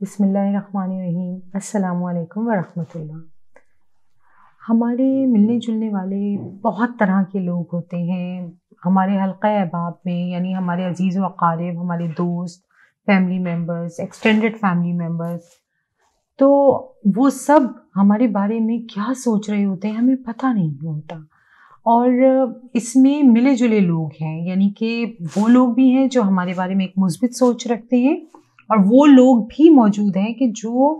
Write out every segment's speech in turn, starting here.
बिस्मिल्लाहिर्रहमानिर्रहीम। अस्सलामुअलैकुम वरहमतुल्लाह। हमारे मिलने जुलने वाले बहुत तरह के लोग होते हैं हमारे हल्क़ा अहबाब में, यानी हमारे अजीज़ व अक़ारिब, हमारे दोस्त, family members, extended family members. तो वो सब हमारे बारे में क्या सोच रहे होते हैं हमें पता नहीं होता। और इसमें मिले जुले लोग हैं, यानी कि वो लोग भी हैं जो हमारे बारे में एक मुस्बित सोच रखते हैं, और वो लोग भी मौजूद हैं कि जो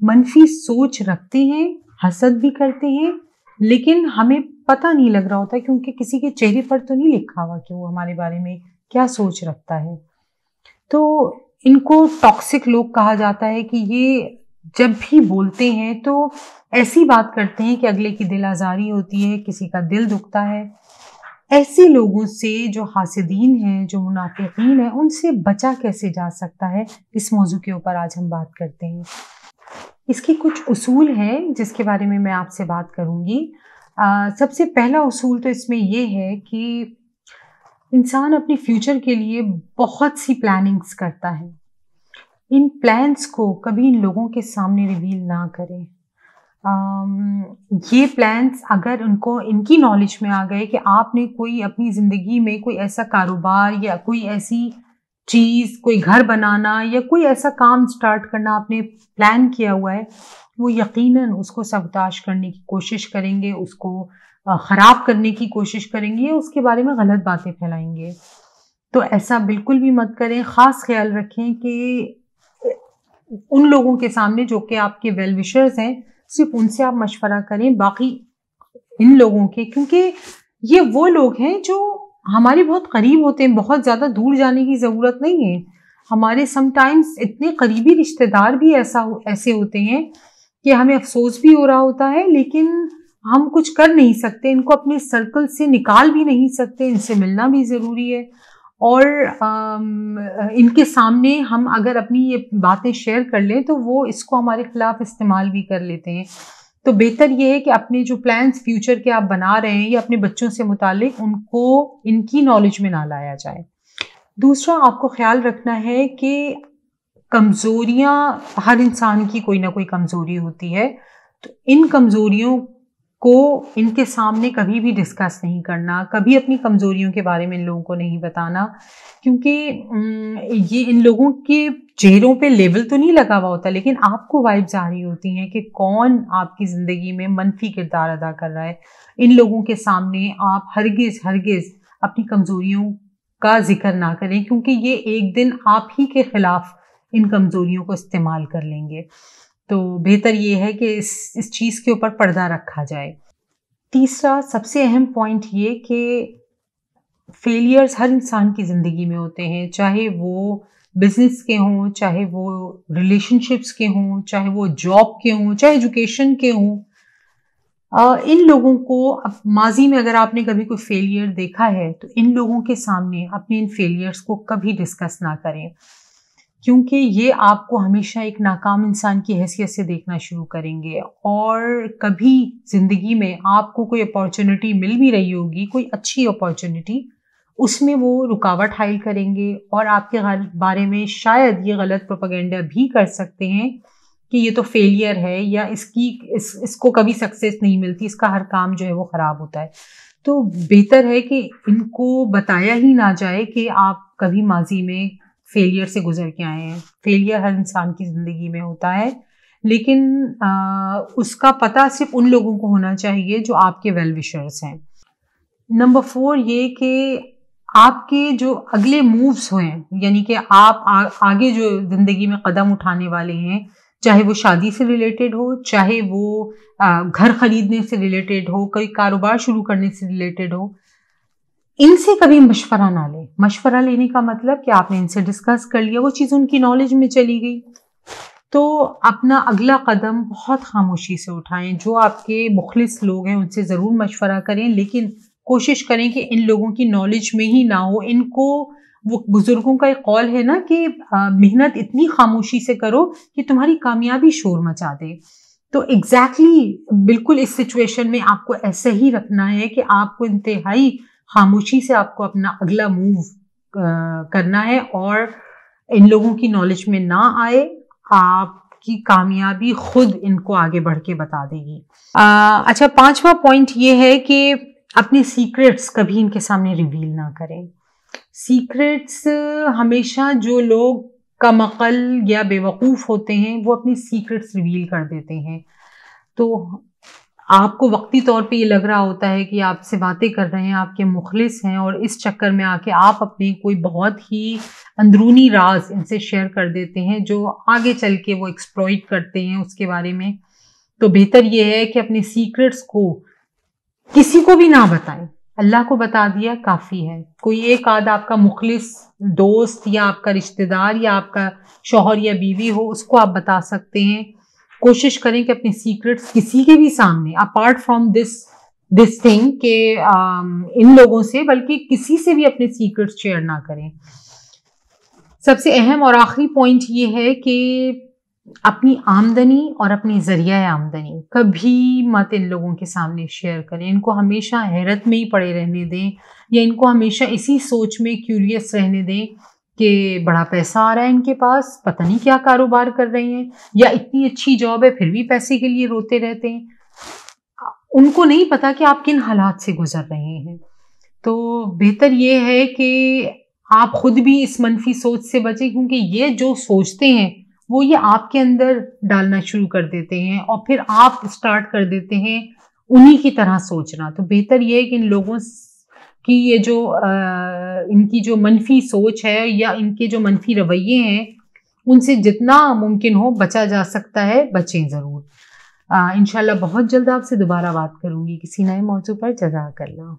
मनफी सोच रखते हैं, हसद भी करते हैं, लेकिन हमें पता नहीं लग रहा होता क्योंकि किसी के चेहरे पर तो नहीं लिखा हुआ कि वो हमारे बारे में क्या सोच रखता है। तो इनको टॉक्सिक लोग कहा जाता है कि ये जब भी बोलते हैं तो ऐसी बात करते हैं कि अगले की दिल आज़ारी होती है, किसी का दिल दुखता है। ऐसे लोगों से जो हासिदीन हैं, जो मुनाफिकीन हैं, उनसे बचा कैसे जा सकता है, इस मौजू के ऊपर आज हम बात करते हैं। इसके कुछ उसूल हैं जिसके बारे में मैं आपसे बात करूँगी। सबसे पहला उसूल तो इसमें ये है कि इंसान अपने फ्यूचर के लिए बहुत सी प्लानिंग्स करता है। इन प्लान्स को कभी इन लोगों के सामने रिवील ना करें। ये प्लान्स अगर उनको इनकी नॉलेज में आ गए कि आपने कोई अपनी ज़िंदगी में कोई ऐसा कारोबार या कोई ऐसी चीज़, कोई घर बनाना या कोई ऐसा काम स्टार्ट करना आपने प्लान किया हुआ है, वो यकीनन उसको सबताश करने की कोशिश करेंगे, उसको ख़राब करने की कोशिश करेंगे या उसके बारे में गलत बातें फैलाएंगे। तो ऐसा बिल्कुल भी मत करें। ख़ास ख्याल रखें कि उन लोगों के सामने जो कि आपके वेल विशर्स हैं, सिर्फ उनसे आप मशवरा करें, बाकी इन लोगों के, क्योंकि ये वो लोग हैं जो हमारे बहुत करीब होते हैं, बहुत ज़्यादा दूर जाने की ज़रूरत नहीं है। हमारे समटाइम्स इतने करीबी रिश्तेदार भी ऐसे होते हैं कि हमें अफसोस भी हो रहा होता है, लेकिन हम कुछ कर नहीं सकते, इनको अपने सर्कल से निकाल भी नहीं सकते, इनसे मिलना भी ज़रूरी है। और इनके सामने हम अगर अपनी ये बातें शेयर कर लें तो वो इसको हमारे खिलाफ इस्तेमाल भी कर लेते हैं। तो बेहतर ये है कि अपने जो प्लान्स फ्यूचर के आप बना रहे हैं या अपने बच्चों से मुतालिक, उनको इनकी नॉलेज में ना लाया जाए। दूसरा, आपको ख्याल रखना है कि कमज़ोरियाँ, हर इंसान की कोई ना कोई कमज़ोरी होती है, तो इन कमज़ोरियों को इनके सामने कभी भी डिस्कस नहीं करना, कभी अपनी कमज़ोरियों के बारे में इन लोगों को नहीं बताना, क्योंकि ये इन लोगों के चेहरों पे लेबल तो नहीं लगा हुआ होता, लेकिन आपको वाइब्स आ रही होती हैं कि कौन आपकी ज़िंदगी में मनफी किरदार अदा कर रहा है। इन लोगों के सामने आप हरगिज़ अपनी कमज़ोरियों का जिक्र ना करें, क्योंकि ये एक दिन आप ही के खिलाफ इन कमज़ोरियों को इस्तेमाल कर लेंगे। तो बेहतर ये है कि इस चीज़ के ऊपर पर्दा रखा जाए। तीसरा, सबसे अहम पॉइंट ये कि फेलियर्स हर इंसान की ज़िंदगी में होते हैं, चाहे वो बिज़नेस के हों, चाहे वो रिलेशनशिप्स के हों, चाहे वो जॉब के हों, चाहे एजुकेशन के हों। इन लोगों को अब माजी में अगर आपने कभी कोई फेलियर देखा है तो इन लोगों के सामने अपने इन फेलियर्स को कभी डिस्कस ना करें, क्योंकि ये आपको हमेशा एक नाकाम इंसान की हैसियत से देखना शुरू करेंगे। और कभी ज़िंदगी में आपको कोई अपॉर्चुनिटी मिल भी रही होगी, कोई अच्छी अपॉर्चुनिटी, उसमें वो रुकावट हाइल करेंगे और आपके बारे में शायद ये गलत प्रोपेगेंडा भी कर सकते हैं कि ये तो फेलियर है, या इसको कभी सक्सेस नहीं मिलती, इसका हर काम जो है वो ख़राब होता है। तो बेहतर है कि इनको बताया ही ना जाए कि आप कभी माजी में फेलियर से गुजर के आए हैं। फेलियर हर इंसान की ज़िंदगी में होता है, लेकिन उसका पता सिर्फ उन लोगों को होना चाहिए जो आपके वेल विशर्स हैं। नंबर 4 ये कि आपके जो अगले मूव्स हुए हैं, यानी कि आप आगे जो ज़िंदगी में कदम उठाने वाले हैं, चाहे वो शादी से रिलेटेड हो, चाहे वो घर खरीदने से रिलेटेड हो, कोई कारोबार शुरू करने से रिलेटेड हो, इनसे कभी मशवरा ना लें। मशवरा लेने का मतलब कि आपने इनसे डिस्कस कर लिया, वो चीज़ उनकी नॉलेज में चली गई, तो अपना अगला कदम बहुत खामोशी से उठाएं। जो आपके मुखलिस लोग हैं उनसे ज़रूर मशवरा करें, लेकिन कोशिश करें कि इन लोगों की नॉलेज में ही ना हो। इनको, वो बुजुर्गों का एक कौल है ना कि मेहनत इतनी खामोशी से करो कि तुम्हारी कामयाबी शोर मचा दे। तो एग्जैक्टली बिल्कुल इस सिचुएशन में आपको ऐसा ही रखना है कि आपको इंतहाई खामोशी से आपको अपना अगला मूव करना है और इन लोगों की नॉलेज में ना आए। आपकी कामयाबी खुद इनको आगे बढ़ के बता देगी। अच्छा, 5वां पॉइंट ये है कि अपने सीक्रेट्स कभी इनके सामने रिवील ना करें। सीक्रेट्स हमेशा जो लोग कमअक्ल या बेवकूफ़ होते हैं वो अपनी सीक्रेट्स रिवील कर देते हैं। तो आपको वक्ती तौर पे ये लग रहा होता है कि आपसे बातें कर रहे हैं, आपके मुखलिस हैं, और इस चक्कर में आके आप अपने कोई बहुत ही अंदरूनी राज इनसे शेयर कर देते हैं जो आगे चल के वो एक्सप्लॉइट करते हैं उसके बारे में। तो बेहतर ये है कि अपने सीक्रेट्स को किसी को भी ना बताएं। अल्लाह को बता दिया काफ़ी है। कोई एक आध आपका मुखलिस दोस्त या आपका रिश्तेदार या आपका शौहर या बीवी हो, उसको आप बता सकते हैं। कोशिश करें कि अपने सीक्रेट्स किसी के भी सामने, अपार्ट फ्रॉम दिस थिंग के इन लोगों से, बल्कि किसी से भी अपने सीक्रेट्स शेयर ना करें। सबसे अहम और आखिरी पॉइंट ये है कि अपनी आमदनी और अपनी जरिया आमदनी कभी मत इन लोगों के सामने शेयर करें। इनको हमेशा हैरत में ही पड़े रहने दें, या इनको हमेशा इसी सोच में क्यूरियस रहने दें कि बड़ा पैसा आ रहा है इनके पास, पता नहीं क्या कारोबार कर रहे हैं, या इतनी अच्छी जॉब है फिर भी पैसे के लिए रोते रहते हैं। उनको नहीं पता कि आप किन हालात से गुजर रहे हैं। तो बेहतर ये है कि आप खुद भी इस मनफी सोच से बचें, क्योंकि ये जो सोचते हैं वो ये आपके अंदर डालना शुरू कर देते हैं और फिर आप स्टार्ट कर देते हैं उन्हीं की तरह सोचना। तो बेहतर ये है कि इन लोगों की ये जो इनकी जो मनफी सोच है या इनके जो मनफी रवैये हैं, उनसे जितना मुमकिन हो बचा जा सकता है, बचें ज़रूर। इंशाल्लाह बहुत जल्द आपसे दोबारा बात करूँगी किसी नए मौजू पर। जज़ाकल्लाह।